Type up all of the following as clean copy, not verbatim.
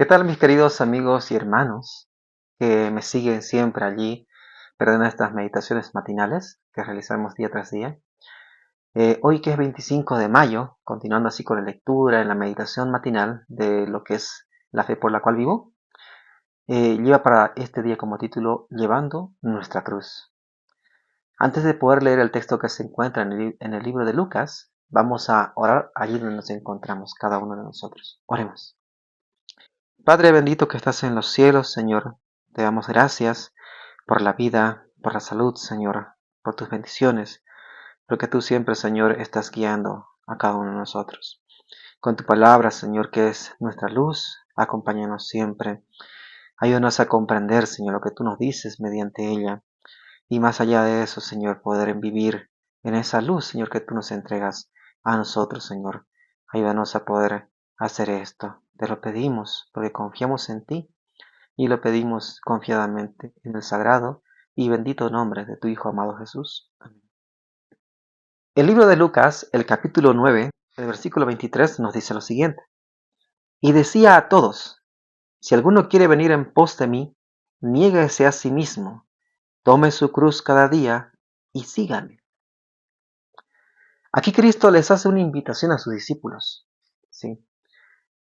¿Qué tal, mis queridos amigos y hermanos que me siguen siempre allí, en estas meditaciones matinales que realizamos día tras día? Hoy que es 25 de mayo, continuando así con la lectura en la meditación matinal de lo que es la fe por la cual vivo, lleva para este día como título Llevando nuestra cruz. Antes de poder leer el texto que se encuentra en el libro de Lucas, vamos a orar allí donde nos encontramos cada uno de nosotros. Oremos. Padre bendito que estás en los cielos, Señor, te damos gracias por la vida, por la salud, Señor, por tus bendiciones, porque tú siempre, Señor, estás guiando a cada uno de nosotros. Con tu palabra, Señor, que es nuestra luz, acompáñanos siempre. Ayúdanos a comprender, Señor, lo que tú nos dices mediante ella. Y más allá de eso, Señor, poder vivir en esa luz, Señor, que tú nos entregas a nosotros, Señor. Ayúdanos a poder hacer esto. Te lo pedimos porque confiamos en ti y lo pedimos confiadamente en el sagrado y bendito nombre de tu Hijo amado Jesús. Amén. El libro de Lucas, el capítulo 9, el versículo 23 nos dice lo siguiente. Y decía a todos, si alguno quiere venir en pos de mí, niéguese a sí mismo, tome su cruz cada día y sígame. Aquí Cristo les hace una invitación a sus discípulos, ¿sí?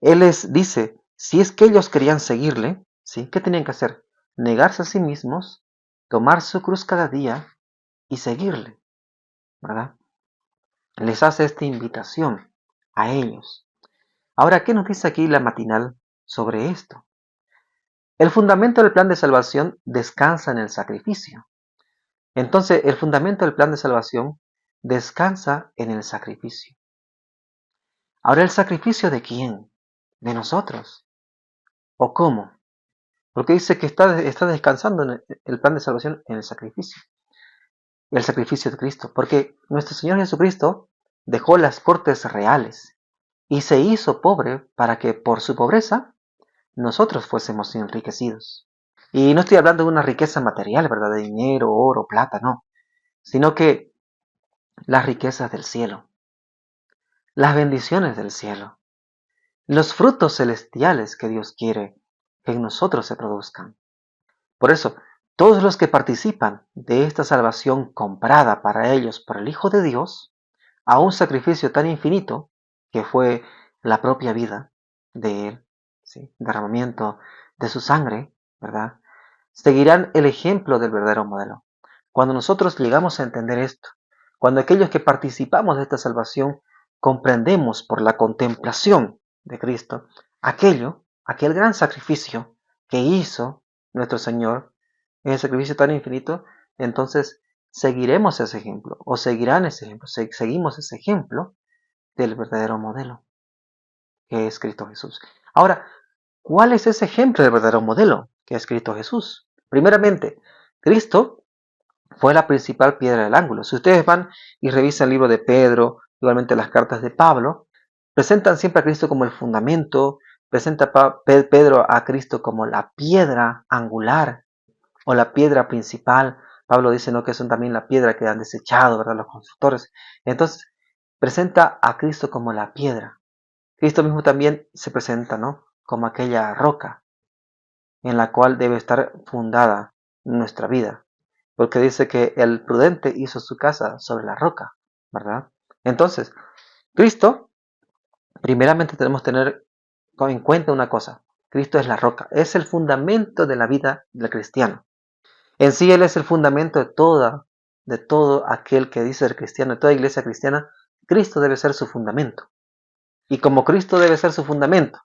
Él les dice, si es que ellos querían seguirle, ¿sí? ¿Qué tenían que hacer? Negarse a sí mismos, tomar su cruz cada día y seguirle, ¿verdad? Les hace esta invitación a ellos. Ahora, ¿qué nos dice aquí la matinal sobre esto? El fundamento del plan de salvación descansa en el sacrificio. Entonces, el fundamento del plan de salvación descansa en el sacrificio. Ahora, ¿el sacrificio de quién? ¿De nosotros? ¿O cómo? Porque dice que está descansando en el plan de salvación en el sacrificio de Cristo. Porque nuestro Señor Jesucristo dejó las cortes reales y se hizo pobre para que por su pobreza nosotros fuésemos enriquecidos. Y no estoy hablando de una riqueza material, ¿verdad? De dinero, oro, plata, no. Sino que las riquezas del cielo, las bendiciones del cielo, los frutos celestiales que Dios quiere que en nosotros se produzcan. Por eso, todos los que participan de esta salvación comprada para ellos por el Hijo de Dios, a un sacrificio tan infinito que fue la propia vida de Él, ¿sí? Derramamiento de su sangre, ¿verdad? Seguirán el ejemplo del verdadero modelo. Cuando nosotros llegamos a entender esto, cuando aquellos que participamos de esta salvación comprendemos por la contemplación de Cristo aquel gran sacrificio que hizo nuestro Señor, en el sacrificio tan infinito, entonces seguiremos ese ejemplo, o seguirán ese ejemplo, seguimos ese ejemplo del verdadero modelo, que es Cristo Jesús. Ahora, ¿cuál es ese ejemplo del verdadero modelo, que es Cristo Jesús? Primeramente, Cristo fue la principal piedra del ángulo. Si ustedes van y revisan el libro de Pedro, igualmente las cartas de Pablo, presentan siempre a Cristo como el fundamento, presenta Pedro a Cristo como la piedra angular o la piedra principal. Pablo dice, ¿no?, que son también la piedra que han desechado, ¿verdad?, los constructores. Entonces, presenta a Cristo como la piedra. Cristo mismo también se presenta, ¿no?, como aquella roca en la cual debe estar fundada nuestra vida. Porque dice que el prudente hizo su casa sobre la roca, ¿verdad? Entonces, Cristo, primeramente tenemos que tener en cuenta una cosa. Cristo es la roca, es el fundamento de la vida del cristiano. En sí Él es el fundamento de todo aquel que dice ser cristiano, de toda iglesia cristiana. Cristo debe ser su fundamento. Y como Cristo debe ser su fundamento,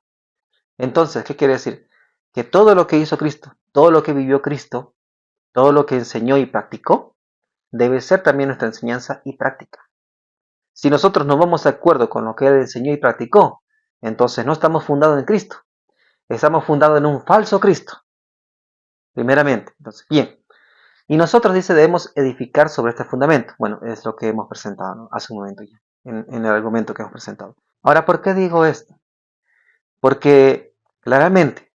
entonces, ¿qué quiere decir? Que todo lo que hizo Cristo, todo lo que vivió Cristo, todo lo que enseñó y practicó, debe ser también nuestra enseñanza y práctica. Si nosotros no vamos de acuerdo con lo que Él enseñó y practicó, entonces no estamos fundados en Cristo. Estamos fundados en un falso Cristo, primeramente. Entonces, bien. Y nosotros, dice, debemos edificar sobre este fundamento. Bueno, es lo que hemos presentado, ¿no?, hace un momento ya, en el argumento que hemos presentado. Ahora, ¿por qué digo esto? Porque claramente,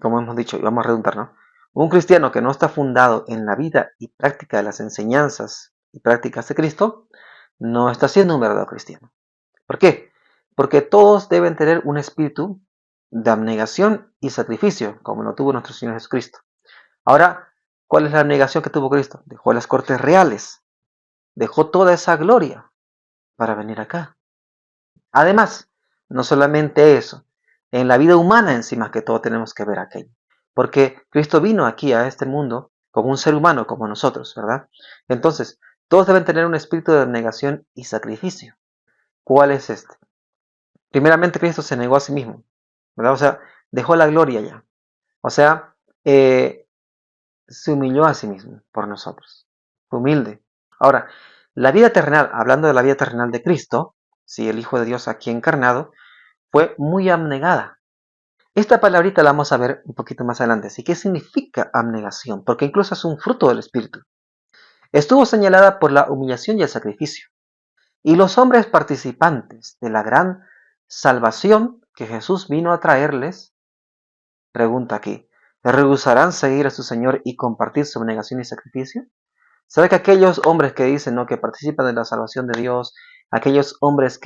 como hemos dicho, y vamos a redundar, ¿no?, un cristiano que no está fundado en la vida y práctica de las enseñanzas y prácticas de Cristo, no está siendo un verdadero cristiano. ¿Por qué? Porque todos deben tener un espíritu de abnegación y sacrificio, como lo tuvo nuestro Señor Jesucristo. Ahora, ¿cuál es la abnegación que tuvo Cristo? Dejó las cortes reales, dejó toda esa gloria para venir acá. Además, no solamente eso, en la vida humana encima que todo tenemos que ver aquello. Porque Cristo vino aquí a este mundo como un ser humano como nosotros, ¿verdad? Entonces, todos deben tener un espíritu de abnegación y sacrificio. ¿Cuál es este? Primeramente, Cristo se negó a sí mismo, ¿verdad? O sea, dejó la gloria ya. O sea, se humilló a sí mismo por nosotros. Fue humilde. Ahora, la vida terrenal, hablando de la vida terrenal de Cristo, si el Hijo de Dios aquí encarnado, fue muy abnegada. Esta palabrita la vamos a ver un poquito más adelante. Así, ¿qué significa abnegación? Porque incluso es un fruto del Espíritu. Estuvo señalada por la humillación y el sacrificio. Y los hombres participantes de la gran salvación que Jesús vino a traerles, pregunta aquí, ¿rehusarán seguir a su Señor y compartir su abnegación y sacrificio? ¿Sabe que aquellos hombres que dicen, ¿no?, que participan de la salvación de Dios, aquellos hombres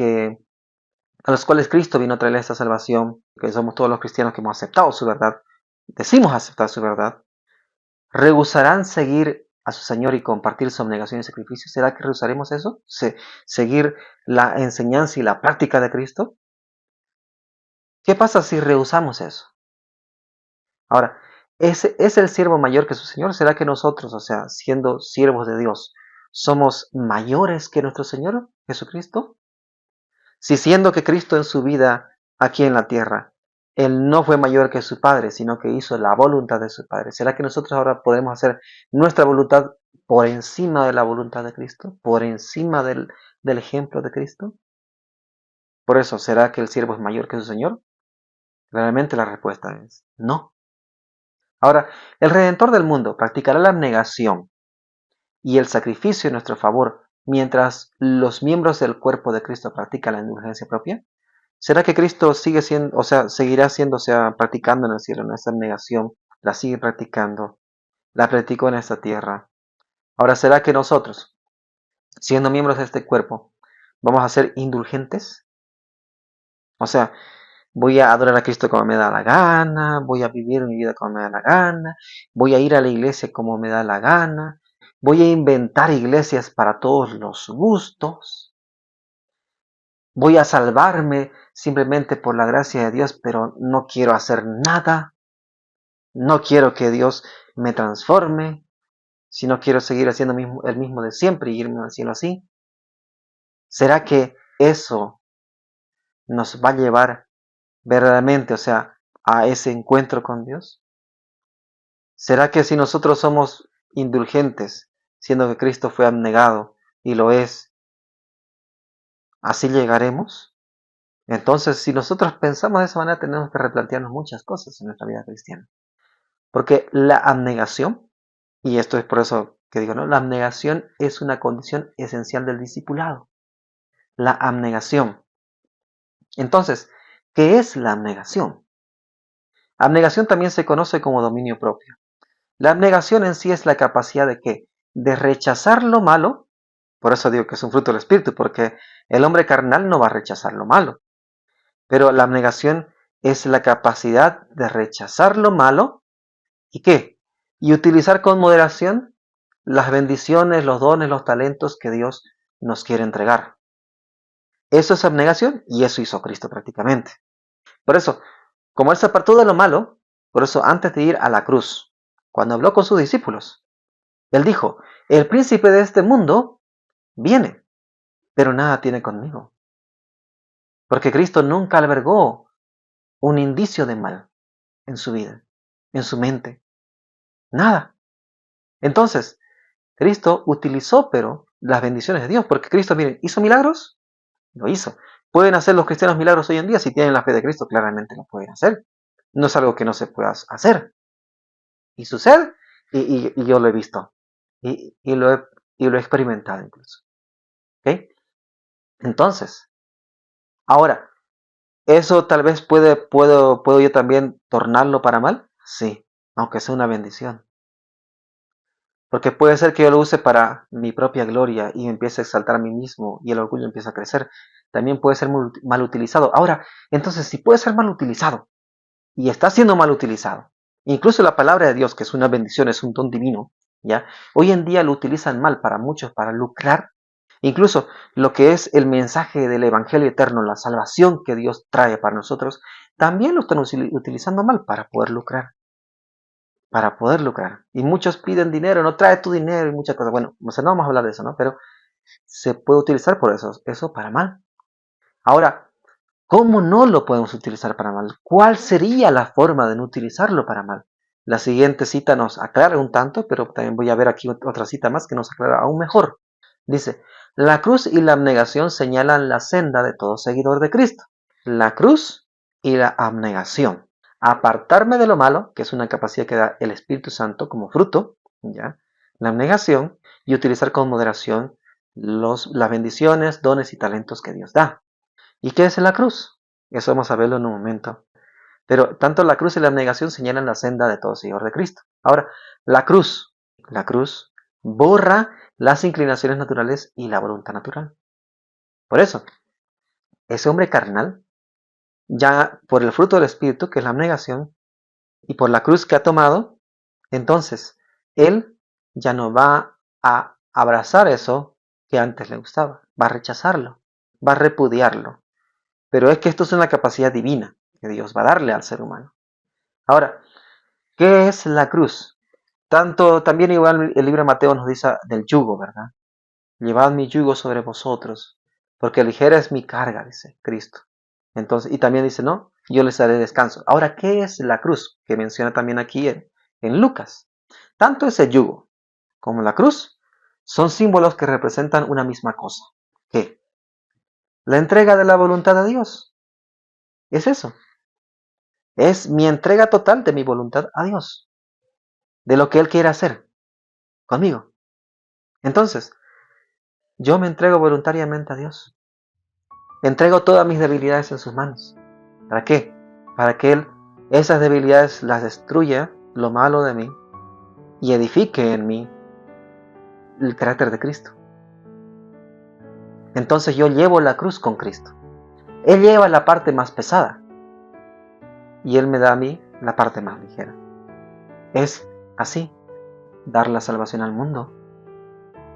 a los cuales Cristo vino a traer esta salvación, que somos todos los cristianos que hemos aceptado su verdad, decimos aceptar su verdad, rehusarán seguir a su Señor y compartir su abnegación y sacrificio? ¿Será que rehusaremos eso? ¿Seguir la enseñanza y la práctica de Cristo? ¿Qué pasa si rehusamos eso? Ahora, ¿ese es el siervo mayor que su Señor? ¿Será que nosotros, o sea, siendo siervos de Dios, somos mayores que nuestro Señor Jesucristo? Si siendo que Cristo en su vida aquí en la tierra, Él no fue mayor que su Padre, sino que hizo la voluntad de su Padre, ¿será que nosotros ahora podemos hacer nuestra voluntad por encima de la voluntad de Cristo? ¿Por encima del ejemplo de Cristo? Por eso, ¿será que el siervo es mayor que su Señor? Realmente la respuesta es no. Ahora, el Redentor del mundo practicará la abnegación y el sacrificio en nuestro favor mientras los miembros del cuerpo de Cristo practican la indulgencia propia. ¿Será que Cristo sigue siendo, o sea, seguirá siendo, o sea, practicando en el cielo, en esta abnegación? La sigue practicando, la practicó en esta tierra. Ahora, ¿será que nosotros, siendo miembros de este cuerpo, vamos a ser indulgentes? O sea, voy a adorar a Cristo como me da la gana, voy a vivir mi vida como me da la gana, voy a ir a la iglesia como me da la gana, voy a inventar iglesias para todos los gustos, voy a salvarme simplemente por la gracia de Dios, pero no quiero hacer nada, no quiero que Dios me transforme, sino quiero seguir haciendo el mismo de siempre y irme al cielo así. ¿Será que eso nos va a llevar verdaderamente, o sea, a ese encuentro con Dios? ¿Será que si nosotros somos indulgentes, siendo que Cristo fue abnegado y lo es, así llegaremos? Entonces, si nosotros pensamos de esa manera, tenemos que replantearnos muchas cosas en nuestra vida cristiana. Porque la abnegación, y esto es por eso que digo, ¿no?, la abnegación es una condición esencial del discipulado. La abnegación. Entonces, ¿qué es la abnegación? Abnegación también se conoce como dominio propio. La abnegación en sí es la capacidad de ¿qué? De rechazar lo malo. Por eso digo que es un fruto del Espíritu, porque el hombre carnal no va a rechazar lo malo. Pero la abnegación es la capacidad de rechazar lo malo y ¿qué? Y utilizar con moderación las bendiciones, los dones, los talentos que Dios nos quiere entregar. Eso es abnegación y eso hizo Cristo prácticamente. Por eso, como Él se apartó de lo malo, por eso antes de ir a la cruz, cuando habló con sus discípulos, Él dijo, el príncipe de este mundo viene, pero nada tiene conmigo. Porque Cristo nunca albergó un indicio de mal en su vida, en su mente. Nada. Entonces, Cristo utilizó, pero las bendiciones de Dios, porque Cristo, miren, ¿hizo milagros? Lo hizo. ¿Pueden hacer los cristianos milagros hoy en día? Si tienen la fe de Cristo, claramente lo pueden hacer. No es algo que no se pueda hacer. Y sucede, y yo lo he visto. Y lo he experimentado incluso. ¿Ok? Entonces, ahora, ¿eso tal vez puedo yo también tornarlo para mal? Sí, aunque sea una bendición. Porque puede ser que yo lo use para mi propia gloria y me empiece a exaltar a mí mismo y el orgullo empieza a crecer. También puede ser mal utilizado. Ahora, entonces, si puede ser mal utilizado, y está siendo mal utilizado. Incluso la palabra de Dios, que es una bendición, es un don divino, ¿ya? Hoy en día lo utilizan mal para muchos, para lucrar. Incluso lo que es el mensaje del Evangelio eterno, la salvación que Dios trae para nosotros, también lo están utilizando mal para poder lucrar. Para poder lucrar. Y muchos piden dinero, no trae tu dinero y muchas cosas. Bueno, o sea, no vamos a hablar de eso, ¿no? Pero se puede utilizar por eso para mal. Ahora, ¿cómo no lo podemos utilizar para mal? ¿Cuál sería la forma de no utilizarlo para mal? La siguiente cita nos aclara un tanto, pero también voy a ver aquí otra cita más que nos aclara aún mejor. Dice, la cruz y la abnegación señalan la senda de todo seguidor de Cristo. La cruz y la abnegación. Apartarme de lo malo, que es una capacidad que da el Espíritu Santo como fruto, ¿ya? La abnegación y utilizar con moderación las bendiciones, dones y talentos que Dios da. ¿Y qué es la cruz? Eso vamos a verlo en un momento. Pero tanto la cruz y la abnegación señalan la senda de todo seguidor de Cristo. Ahora, la cruz borra las inclinaciones naturales y la voluntad natural. Por eso, ese hombre carnal, ya por el fruto del Espíritu, que es la abnegación, y por la cruz que ha tomado, entonces él ya no va a abrazar eso que antes le gustaba, va a rechazarlo, va a repudiarlo. Pero es que esto es una capacidad divina que Dios va a darle al ser humano. Ahora, ¿qué es la cruz? También igual el libro de Mateo nos dice del yugo, ¿verdad? Llevad mi yugo sobre vosotros, porque ligera es mi carga, dice Cristo. Entonces, y también dice, no, yo les daré descanso. Ahora, ¿qué es la cruz? Que menciona también aquí en Lucas. Tanto ese yugo como la cruz son símbolos que representan una misma cosa. ¿Qué? La entrega de la voluntad de Dios. Es eso. Es mi entrega total de mi voluntad a Dios. De lo que Él quiere hacer conmigo. Entonces, yo me entrego voluntariamente a Dios. Entrego todas mis debilidades en sus manos. ¿Para qué? Para que Él esas debilidades las destruya, lo malo de mí, y edifique en mí el carácter de Cristo. Entonces yo llevo la cruz con Cristo. Él lleva la parte más pesada y Él me da a mí la parte más ligera. Es así, dar la salvación al mundo.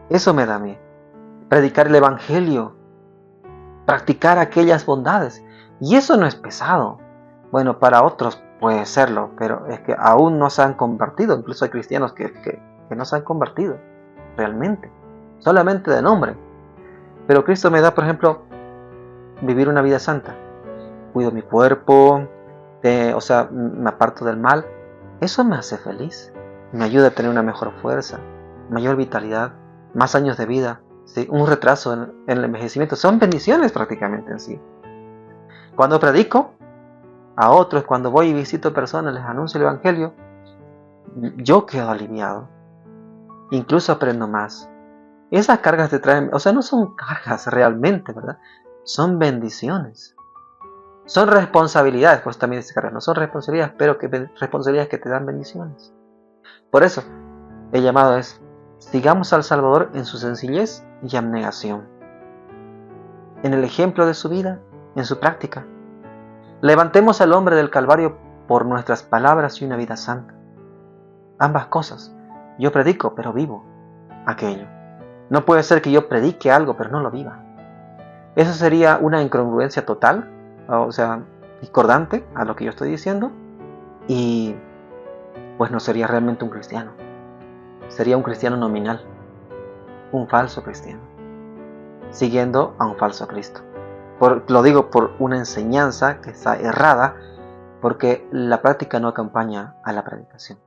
Eso me da a mí. Predicar el Evangelio, practicar aquellas bondades. Y eso no es pesado. Bueno, para otros puede serlo, pero es que aún no se han convertido. Incluso hay cristianos que no se han convertido realmente, solamente de nombre. Pero Cristo me da, por ejemplo, vivir una vida santa. Cuido mi cuerpo, me aparto del mal. Eso me hace feliz. Me ayuda a tener una mejor fuerza, mayor vitalidad, más años de vida, ¿sí? Un retraso en el envejecimiento. Son bendiciones prácticamente en sí. Cuando predico a otros, cuando voy y visito personas, les anuncio el Evangelio, yo quedo aliviado. Incluso aprendo más. Esas cargas te traen, no son cargas realmente, ¿verdad? Son bendiciones. Son responsabilidades, pues también dice cargas, no son responsabilidades, pero responsabilidades que te dan bendiciones. Por eso, el llamado es, sigamos al Salvador en su sencillez y abnegación. En el ejemplo de su vida, en su práctica. Levantemos al hombre del Calvario por nuestras palabras y una vida santa. Ambas cosas. Yo predico, pero vivo aquello. No puede ser que yo predique algo, pero no lo viva. Eso sería una incongruencia total, discordante a lo que yo estoy diciendo, y pues no sería realmente un cristiano. Sería un cristiano nominal, un falso cristiano, siguiendo a un falso Cristo. Lo digo por una enseñanza que está errada, porque la práctica no acompaña a la predicación.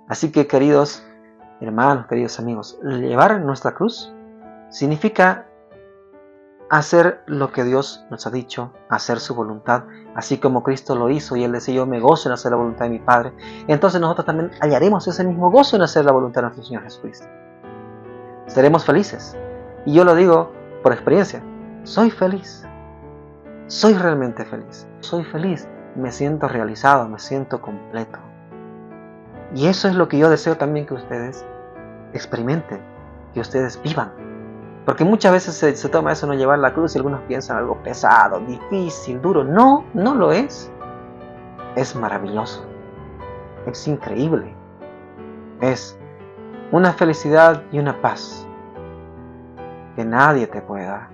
Así que, queridos hermanos, queridos amigos, llevar nuestra cruz significa hacer lo que Dios nos ha dicho, hacer su voluntad, así como Cristo lo hizo y Él decía, yo me gozo en hacer la voluntad de mi Padre. Entonces nosotros también hallaremos ese mismo gozo en hacer la voluntad de nuestro Señor Jesucristo. Seremos felices. Y yo lo digo por experiencia, soy feliz. Soy realmente feliz. Soy feliz, me siento realizado, me siento completo. Y eso es lo que yo deseo también que ustedes experimenten, que ustedes vivan. Porque muchas veces se toma eso, no llevar la cruz, y algunos piensan algo pesado, difícil, duro. No, no lo es. es maravilloso, es increíble, es una felicidad y una paz que nadie te puede dar,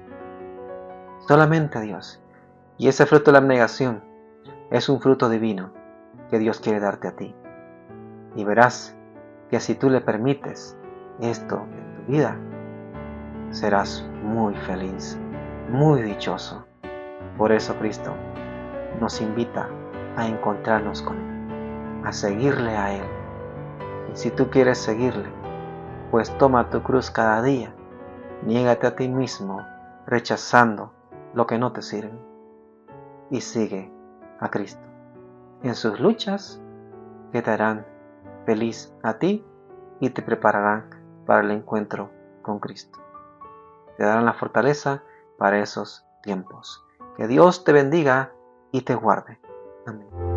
solamente Dios. Y ese fruto de la abnegación es un fruto divino que Dios quiere darte a ti. Y verás que si tú le permites esto en tu vida, serás muy feliz, muy dichoso. Por eso Cristo nos invita a encontrarnos con Él, a seguirle a Él. Y si tú quieres seguirle, pues toma tu cruz cada día, niégate a ti mismo, rechazando lo que no te sirve, y sigue a Cristo en sus luchas que te harán feliz a ti y te prepararán para el encuentro con Cristo. Te darán la fortaleza para esos tiempos. Que Dios te bendiga y te guarde. Amén.